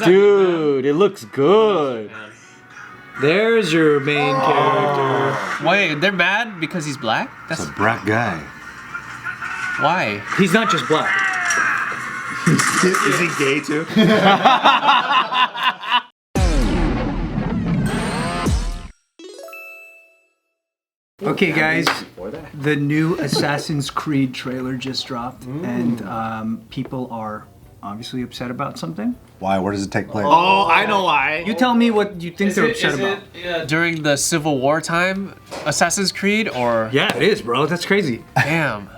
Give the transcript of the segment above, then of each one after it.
Dude, it looks good. There's your main character. Wait, they're mad because he's black? That's a black guy. Why? He's not just black. Is he gay too? Okay, guys, the new Assassin's Creed trailer just dropped, and people are obviously upset about something. Why? Where does it take place? Oh, I know why. You tell me what you think they're upset about. During the Civil War time, Assassin's Creed, or Yeah, it is, bro. That's crazy. damn?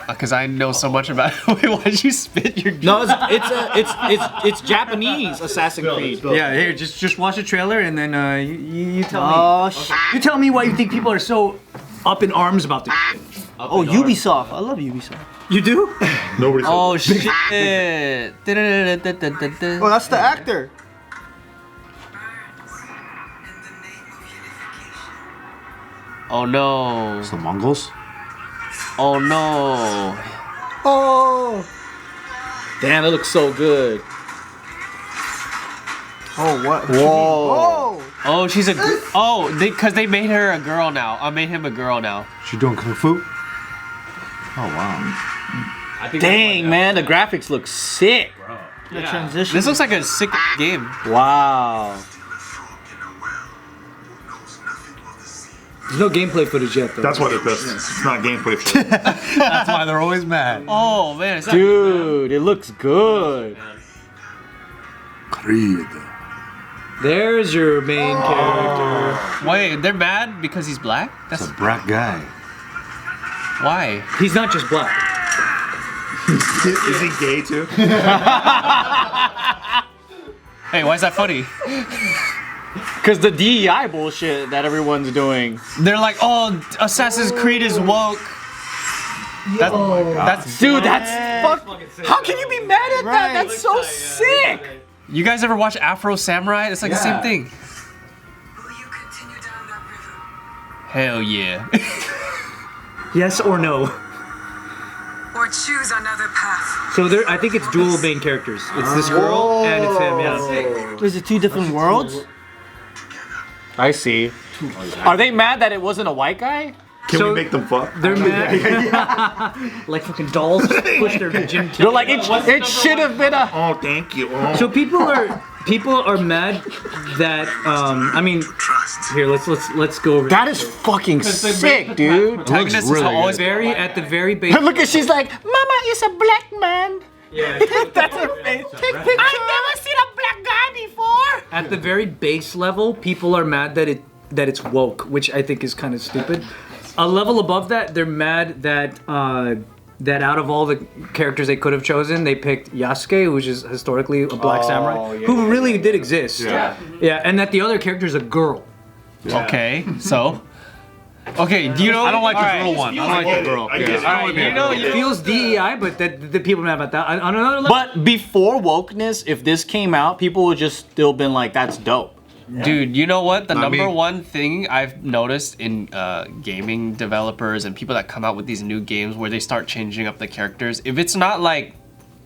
Because I know so much about it. Wait, why'd you spit your? No, it's Japanese Assassin's Creed. Yeah, here, just watch the trailer, and then you tell me. You tell me why you think people are so up in arms about this. Oh, Ubisoft. I love Ubisoft. You do? Nobody said Oh shit! Oh, that's the actor. Oh no! It's the Mongols? Oh no! Oh. Damn, it looks so good. Oh, what? Whoa. Oh, she's a. Because they made her a girl now. I made him a girl now. She doing kung fu? Oh wow. Dang, man, the graphics look sick. The transition. This looks like a sick game. Wow. There's no gameplay footage yet, though. That's why they're pissed. It's not gameplay shit. That's why they're always mad. Oh man, is that Dude, it looks good. Creed. There's your main character. Wait, they're mad because he's black? That's That's a black guy. why. He's not just black. Is he gay too? Hey, why is that funny? Because the DEI bullshit that everyone's doing. They're like, oh, Assassin's Creed is woke. That's Dude, that's fuck. How can you be mad at that? That's so sick. You guys ever watch Afro Samurai? It's like the same thing. Will you continue down that river? Hell yeah. Yes or no? Or choose another path? So there, I think it's dual main characters. It's this girl and it's him. Yeah. Is it two different worlds? I see. Are they mad that it wasn't a white guy? Can So- we make them fuck? They're mad. Like fucking dolls push their gym. They're like, it should have been a. Oh, thank you. Oh. So people are mad that I mean, here let's go over. That is fucking sick, dude. Protagonist is always At the very base. Look at she's like, Mama is a black man. Yeah. That's her face. Take picture. I've never seen a black guy before. At the very base level, people are mad that it's woke, which I think is kind of stupid. A level above that, they're mad that that out of all the characters they could have chosen, they picked Yasuke, which is historically a black samurai, who really did exist. Yeah, and that the other character is a girl. okay. So, okay. Do you know? I don't like the girl one. I don't like the girl. I guess It feels DEI, but that the people are mad about that. On another level, But before wokeness, if this came out, people would just still been like, that's dope. Dude, you know what? The Not number me. one thing I've noticed in gaming developers and people that come out with these new games where they start changing up the characters, if it's not like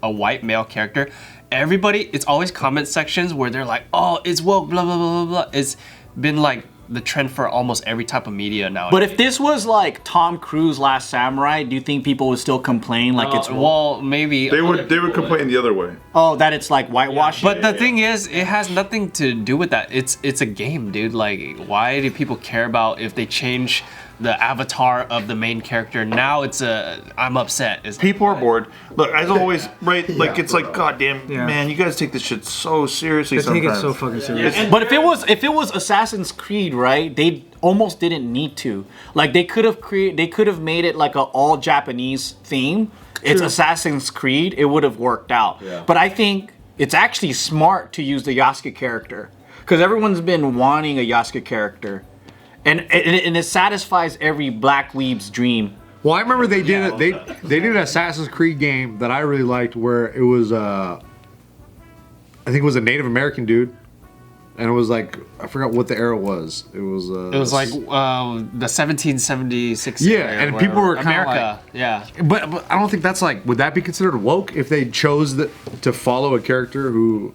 a white male character, everybody, it's always comment sections where they're like, oh, it's woke, blah, blah, blah, blah, blah. It's been like the trend for almost every type of media now. But if this was like Tom Cruise Last Samurai, do you think people would still complain like it's woke? well, maybe. They would complain the other way. Oh, that it's like whitewashing? But the thing is, it has nothing to do with that. It's a game, dude. Like, why do people care about if they change the avatar of the main character? Now it's I'm upset. People are bored. Look, as always, right? Like it's like, goddamn, man, you guys take this shit so seriously I think sometimes. it's so fucking serious. But if it was Assassin's Creed, right? They almost didn't need to. Like they could have made it like a all Japanese theme. It's Assassin's Creed. It would have worked out. Yeah. But I think it's actually smart to use the Yasuke character because everyone's been wanting a Yasuke character, and it satisfies every black weeb's dream. Well, I remember they did They did an Assassin's Creed game that I really liked, where it was I think it was a Native American dude, and it was like I forgot what the era was. It was like the 1776. Yeah, era and where people were kinda America. Yeah. But I don't think that's like, would that be considered woke if they chose to follow a character who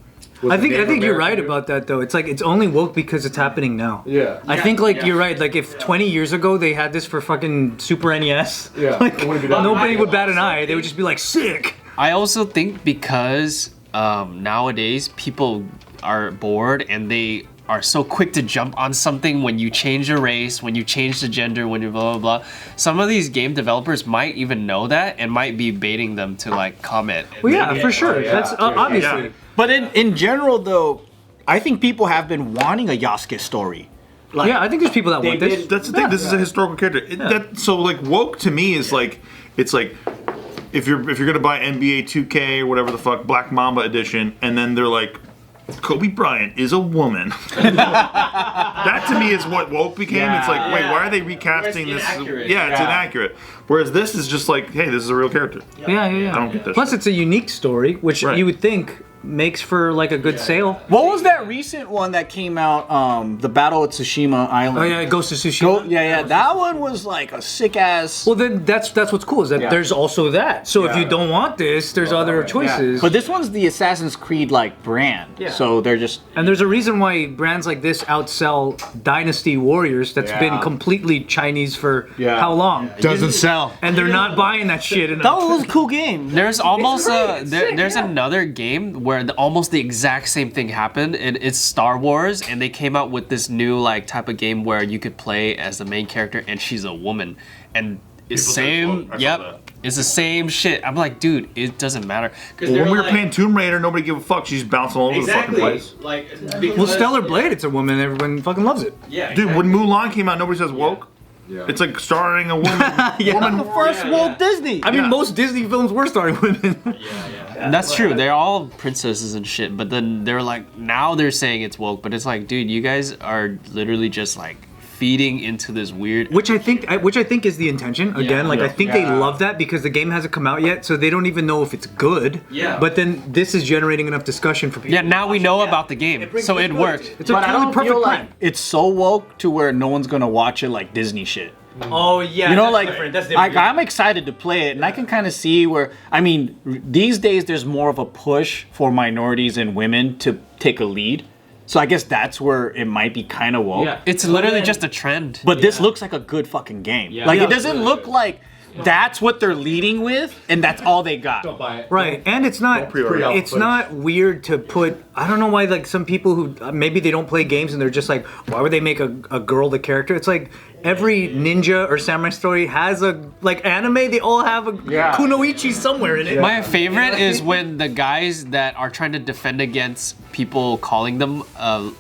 I think you're right about that though. It's like it's only woke because it's happening now. Yeah. I think you're right. Like if 20 years ago they had this for fucking Super NES, like nobody would bat an eye. They would just be like sick. I also think because nowadays people are bored and they are so quick to jump on something when you change the race, when you change the gender, when you blah blah blah. Some of these game developers might even know that and might be baiting them to like comment. Well, yeah, for sure. That's obviously. Yeah. But in general, though, I think people have been wanting a Yasuke story. Like, Yeah, I think there's people that want this. That's the thing. This is a historical character. So like woke to me is like it's like if you're gonna buy NBA 2K or whatever the fuck Black Mamba edition, and then they're like Kobe Bryant is a woman. That to me is what woke became. It's like, wait, why are they recasting this? Yeah, it's inaccurate. Whereas this is just like, hey, this is a real character. Yeah. I don't get this. Plus, it's a unique story, which you would think makes for like a good sale. What was that recent one that came out? The Battle at Tsushima Island. Oh yeah, Ghost of Tsushima. That one was like a sick ass. Well, then that's what's cool is that there's also that. So if you don't want this, there's other choices. But this one's the Assassin's Creed like brand. Yeah. So they're just. And there's a reason why brands like this outsell Dynasty Warriors that's been completely Chinese for how long? Doesn't sell. And they're not buying that shit. That was a cool game. There's almost there's another game where almost the exact same thing happened, and it's Star Wars, and they came out with this new like type of game where you could play as the main character and she's a woman, and it's same. It's the same shit. I'm like, dude, it doesn't matter. Well, when we were playing Tomb Raider, nobody gave a fuck. She's bouncing all over the fucking place. Like, Well, Stellar Blade, it's a woman. Everyone fucking loves it. yeah, Dude, when Mulan came out, nobody says woke. Yeah. It's like starring a woman. The first woke Disney. I mean, most Disney films were starring women. And that's true. They're all princesses and shit. But then they're like, now they're saying it's woke. But it's like, dude, you guys are literally just like feeding into this weird. Which I think is the intention. Again, I think they love that because the game hasn't come out yet, so they don't even know if it's good. Yeah. But then this is generating enough discussion for people. Yeah, now we know about the game, so it worked. It's a But I totally don't perfect feel plan. like it's so woke to where no one's gonna watch it like Disney shit. Oh yeah, You know, I'm excited to play it, and I can kind of see where. I mean, these days there's more of a push for minorities and women to take a lead. So I guess that's where it might be kind of woke. Yeah. It's literally just a trend. But this looks like a good fucking game. Like it doesn't look like that's what they're leading with, and that's all they got. Don't buy it. Right, and it's not not weird to put. I don't know why like some people who maybe they don't play games and they're just like, why would they make a girl the character? It's like every ninja or samurai story has a like anime. They all have a kunoichi somewhere in it. My favorite is when the guys that are trying to defend against people calling them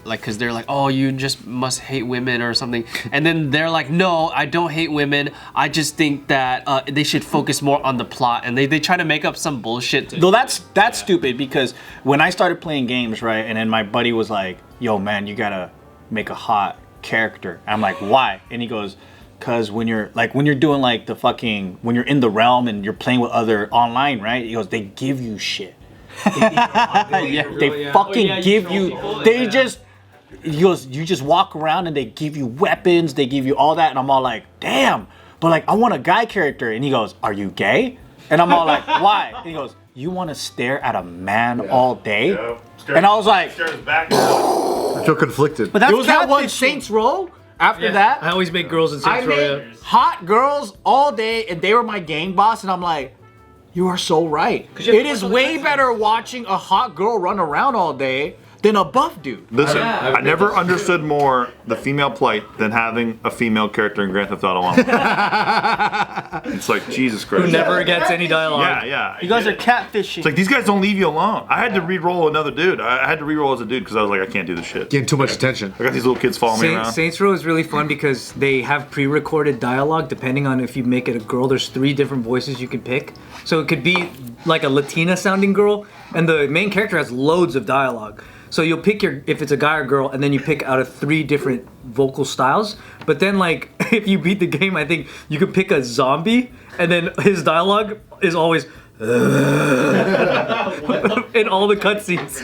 like, because they're like, oh, you just must hate women or something, and then they're like, no, I don't hate women. I just think that they should focus more on the plot, and they try to make up some bullshit. Though that's stupid because when I started playing games, right, and then my buddy was like, yo, man, you gotta make a hot character. I'm like, why? And he goes, because when you're doing like the fucking, when you're in the realm and you're playing with other online, right? He goes, they give you shit. They fucking give you. They just. He goes, you just walk around and they give you weapons. They give you all that, and I'm all like, damn. But like, I want a guy character. And he goes, are you gay? And I'm all like, why? And he goes, you want to stare at a man all day? Yeah. And I was like, I feel conflicted. but it was that one Saints Row. After that, I always make girls in I Saints Row. made hot girls all day, and they were my game boss. And I'm like, you are so right. It is way better watching a hot girl run around all day than a buff dude. Listen, I never understood more the female plight than having a female character in Grand Theft Auto Online. It's like, Jesus Christ. Who never gets any dialogue. Yeah. You guys are catfishing. It's like, these guys don't leave you alone. I had to re-roll another dude. I had to re-roll as a dude because I was like, I can't do this shit. Getting too much attention. I got these little kids following me around. Saints Row is really fun because they have pre-recorded dialogue depending on if you make it a girl. There's 3 different voices you can pick. So it could be like a Latina sounding girl, and the main character has loads of dialogue. So you'll pick if it's a guy or girl, and then you pick out of 3 different vocal styles. But then like, if you beat the game, I think you could pick a zombie, and then his dialogue is always in all the cutscenes.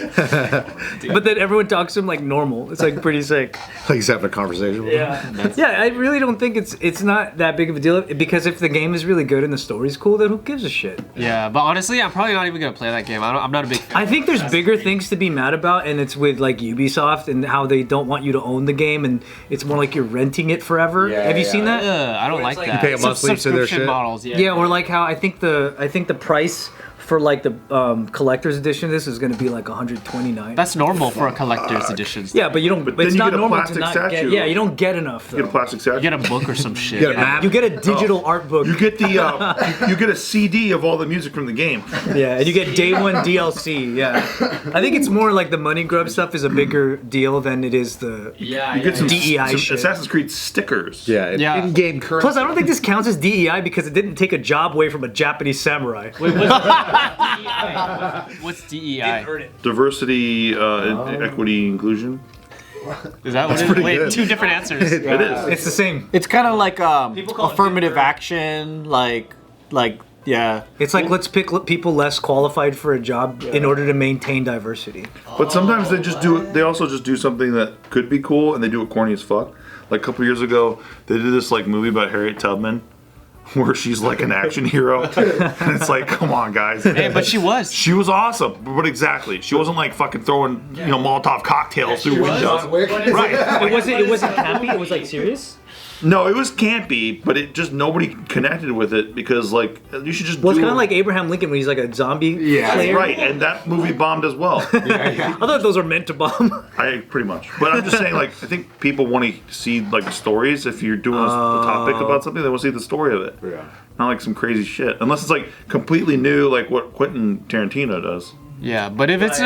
But then everyone talks to him like normal. It's like pretty sick. Like he's having a conversation with him. Yeah, I really don't think it's not that big of a deal because if the game is really good and the story's cool, then who gives a shit? Yeah, but honestly, I'm probably not even gonna play that game. I'm not a big fan. I think there's bigger things to be mad about, and it's with like Ubisoft and how they don't want you to own the game, and it's more like you're renting it forever. Have you seen that? I don't like that. You pay a monthly to their shit. Models, Yeah, or like how I think the price for like the collector's edition of this is going to be like $129. That's normal for a collector's edition. Yeah, but you don't. then It's you not get a normal to plastic not statue. get. Yeah, you don't get enough. You get a Though. plastic statue. You get a book or some shit. Get a map. You get a digital art book. You get the you get a CD of all the music from the game. Yeah, and you get day one DLC. Yeah, I think it's more like the money grub stuff is a bigger deal than it is the. Yeah, You get some, DEI some shit. Assassin's Creed stickers. Yeah, Yeah. in-game currency. Plus, I don't think this counts as DEI because it didn't take a job away from a Japanese samurai. What's DEI? Diversity, equity, inclusion. Is that what it is? Wait, two different answers. It is. It's the same. It's kind of like call it affirmative different. action, like yeah. It's like let's pick people less qualified for a job in order to maintain diversity. But sometimes they just do it. They also just do something that could be cool, and they do it corny as fuck. Like a couple years ago, they did this like movie about Harriet Tubman, where she's like an action hero, and it's like, come on, guys. Hey, but she was. She was awesome, but exactly, she wasn't like fucking throwing Molotov cocktails through windows. Right? It wasn't campy. It was like serious. No, it was campy, but it just nobody connected with it because like you should just. Well, it's do kind of like Abraham Lincoln when he's like a zombie. Slayer. Right, and that movie bombed as well. I thought those were meant to bomb. I pretty much, but I'm just saying, like, I think people want to see like the stories. If you're doing a topic about something, they want to see the story of it. Yeah. Not like some crazy shit, unless it's like completely new, like what Quentin Tarantino does. Yeah, but if it's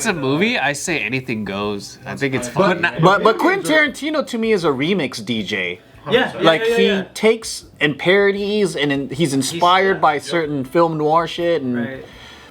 a movie, I say anything goes. I think it's fun. But Quentin Tarantino to me is a remix DJ. Yeah, Like he takes and parodies and he's inspired by certain film noir shit and Right.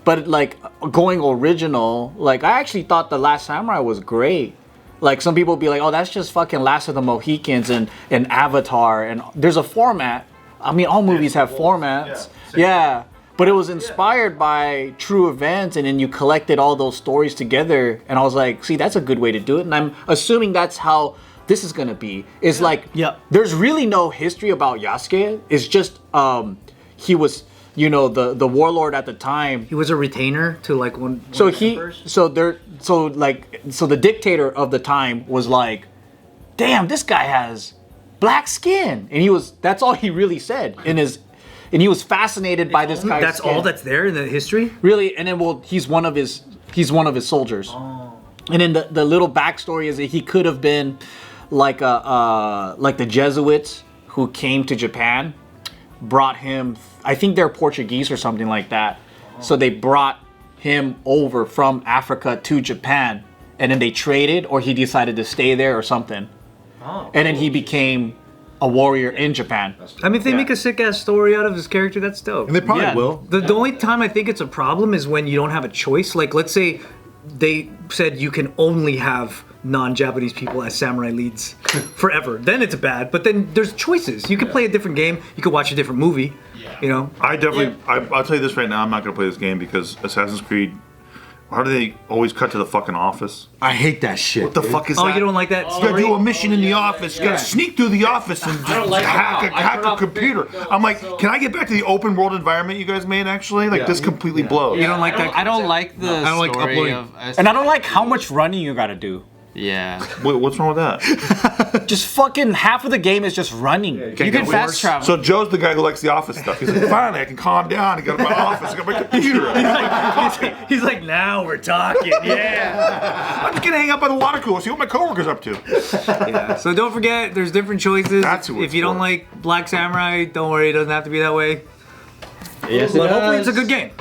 but like going original, like I actually thought The Last Samurai was great. Like some people be like, oh, that's just fucking Last of the Mohicans and Avatar, and there's a format. I mean, all movies have formats. Yeah. But it was inspired by true events, and then you collected all those stories together, and I was like, see, that's a good way to do it, and I'm assuming that's how this is gonna be. It's like, there's really no history about Yasuke. It's just he was, the warlord at the time. He was a retainer to like one. So emperors? so the dictator of the time was like, damn, this guy has black skin, and that's all he really said in his. And he was fascinated by this guy's That's skin. all that's there in the history. Really, and then he's one of his soldiers. Oh. And then the little backstory is that he could have been like the Jesuits who came to Japan, brought him. I think they're Portuguese or something like that. Oh. So they brought him over from Africa to Japan, and then they traded, or he decided to stay there or something. Oh. And then he became a warrior in Japan. I mean, if they make a sick ass story out of his character, that's dope. And they probably will. The only time I think it's a problem is when you don't have a choice. Like, let's say they said you can only have non-Japanese people as samurai leads forever. Then it's bad. But then there's choices. You could play a different game. You could watch a different movie. I definitely. I'll tell you this right now. I'm not gonna play this game because Assassin's Creed. How do they always cut to the fucking office? I hate that shit. What the fuck is that? Oh, you don't like that? You gotta do a mission in the office. You gotta sneak through the office and just hack a computer. I'm like, can I get back to the open world environment you guys made? Actually, like this completely blows. You don't like that? I don't like the story of. And I don't like how much running you gotta do. Yeah. Wait, what's wrong with that? Just fucking half of the game is just running. You can fast travel. So Joe's the guy who likes the office stuff. He's like, finally, I can calm down. I got my office. I got my computer. He's like, now we're talking. Yeah. I'm just gonna hang out by the water cooler, see what my coworker's up to. Yeah. So don't forget, there's different choices. That's who it's if you don't for. like Black Samurai, don't worry. It doesn't have to be that way. Yes, But hopefully it's a good game.